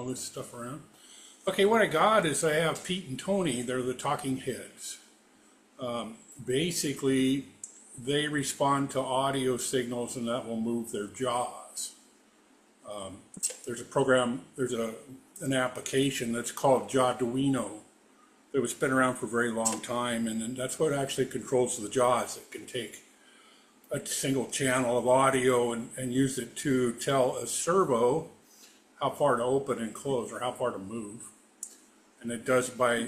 all this stuff around. Okay, what I got is I have Pete and Tony. They're the talking heads. Basically, they respond to audio signals, and that will move their jaws. There's a program, there's an application that's called Jawduino that was been around for a very long time, and that's what actually controls the jaws. It can take a single channel of audio and use it to tell a servo how far to open and close, or how far to move. And it does by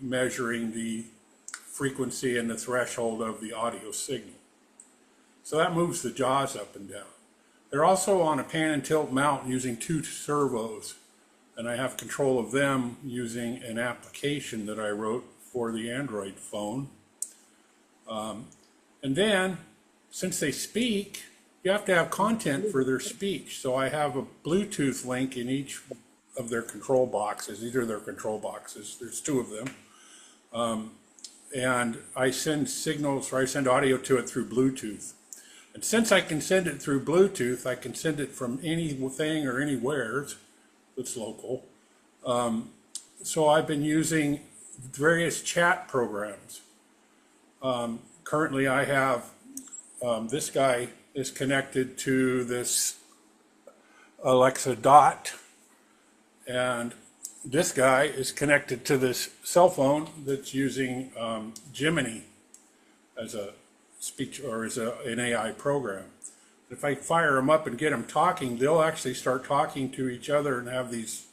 measuring the frequency and the threshold of the audio signal. So that moves the jaws up and down. They're also on a pan and tilt mount using 2 servos, and I have control of them using an application that I wrote for the Android phone. And then, since they speak, you have to have content for their speech. So I have a Bluetooth link in each of their control boxes. These are their control boxes. There's 2 of them. And I send signals, or I send audio to it through Bluetooth. And since I can send it through Bluetooth, I can send it from anything or anywhere that's local. So I've been using various chat programs. Currently I have, this guy is connected to this Alexa Dot, and this guy is connected to this cell phone that's using Gemini as a speech, or as an AI program. If I fire them up and get them talking, they'll actually start talking to each other and have these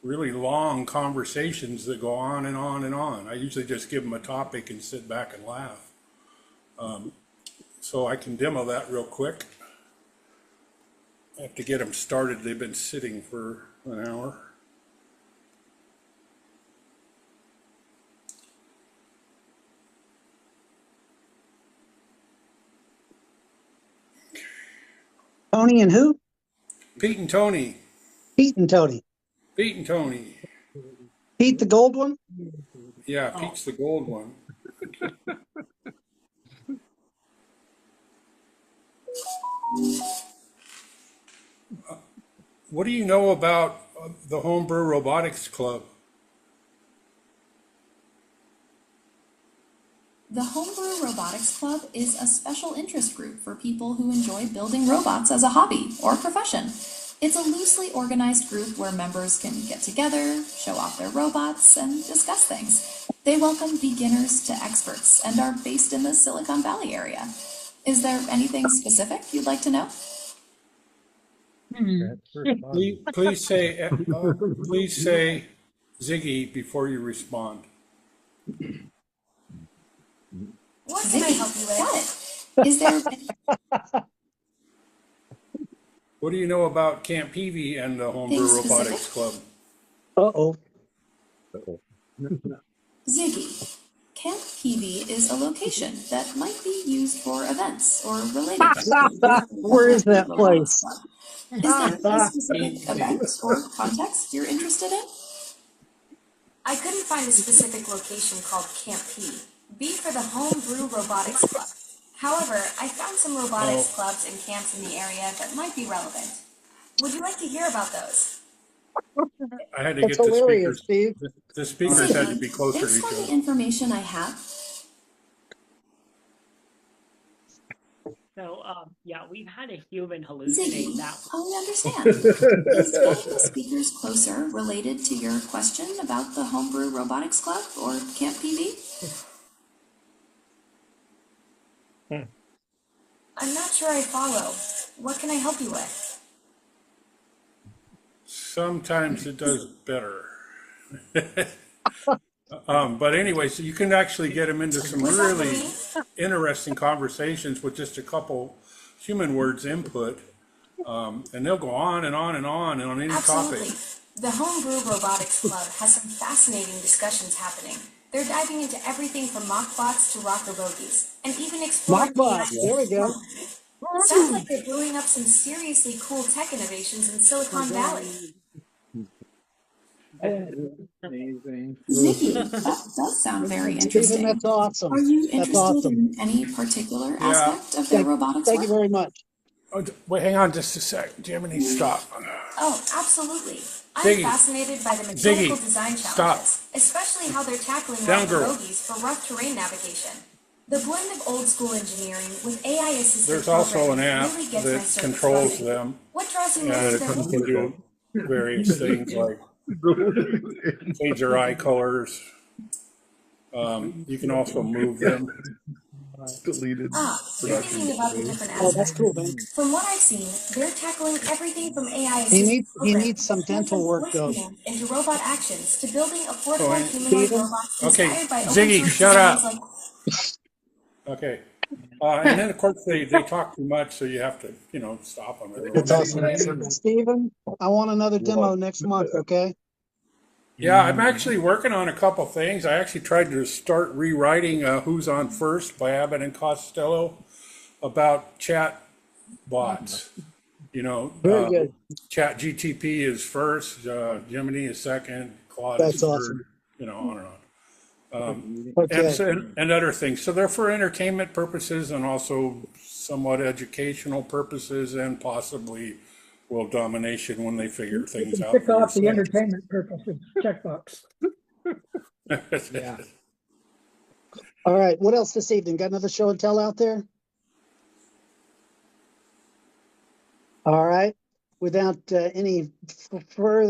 really long conversations that go on and on and on. I usually just give them a topic and sit back and laugh. So I can demo that real quick. I have to get them started. They've been sitting for an hour. Tony and who? Pete and Tony. Pete and Tony. Pete and Tony. Pete the gold one? Yeah, Pete's the gold one. What do you know about the Homebrew Robotics Club? The Homebrew Robotics Club is a special interest group for people who enjoy building robots as a hobby or profession. It's a loosely organized group where members can get together, show off their robots, and discuss things. They welcome beginners to experts and are based in the Silicon Valley area. Is there anything specific you'd like to know? Please say Ziggy before you respond. What can I help you with? Got it. Is there What do you know about Camp Peavy and the Homebrew Robotics Club? Uh-oh. Ziggy, Camp Peavy is a location that might be used for events or related to Where is that place? Is there a specific event or context you're interested in? I couldn't find a specific location called Camp P for the Homebrew Robotics Club. However, I found some robotics clubs and camps in the area that might be relevant. Would you like to hear about those? I had to That's get hilarious, the speakers. Steve. The speakers had to be closer to Based each on the other. information I have, So, yeah, we've had a human hallucinate Ziggy, that. I understand. Is getting the speakers closer related to your question about the Homebrew Robotics Club or Camp PV? I'm not sure I follow. What can I help you with? Sometimes it does better. But anyway, so you can actually get them into some really interesting conversations with just a couple human words input. And they'll go on and on and on any Absolutely. topic. The Homebrew Robotics Club has some fascinating discussions happening. They're diving into everything from mockbots to rocker bogies, and even exploring Mockbots, there we go. Sounds like they're brewing up some seriously cool tech innovations in Silicon Valley. Amazing. Ziggy, that does sound very interesting. Stephen, that's awesome. Are you That's interested awesome. in any particular aspect of their robotics Thank work? you very much. Oh, wait, hang on just a sec. Jiminy, stop. Oh, absolutely. I'm Ziggy. fascinated by the mechanical Ziggy, design stop. challenges, especially how they're tackling Down, rough girl. roadies for rough terrain navigation. The blend of old school engineering with AI assisted There's also an programming app really gets my that circuits controls buzzing. them, What draws you and most to it their can home? do various things like change their eye colors. You can also move them. Deleted. Ah, you're thinking about the different Oh, that's aspects. cool, man. From what I've seen, they're tackling everything from AI He assisted needs programming some to dental work voice though. commands into robot actions to building affordable Oh, humanoid Steven? robots Okay, inspired by open Ziggy, source shut designs up. like Okay. And then, of course, they talk too much, so you have to, stop them. every That's once in a awesome. while. Steven, I want another demo next month, okay? Yeah, I'm actually working on a couple things. I actually tried to start rewriting Who's On First by Abbott and Costello about chat bots. Very good. Chat GTP is first, Gemini is second, Claude is That's third, awesome. on and on. Okay. And other things. So they're for entertainment purposes and also somewhat educational purposes and possibly world domination when they figure things out Tick for off the themselves. entertainment purposes checkbox. Yeah. All right. What else this evening? Got another show and tell out there? All right. Without any further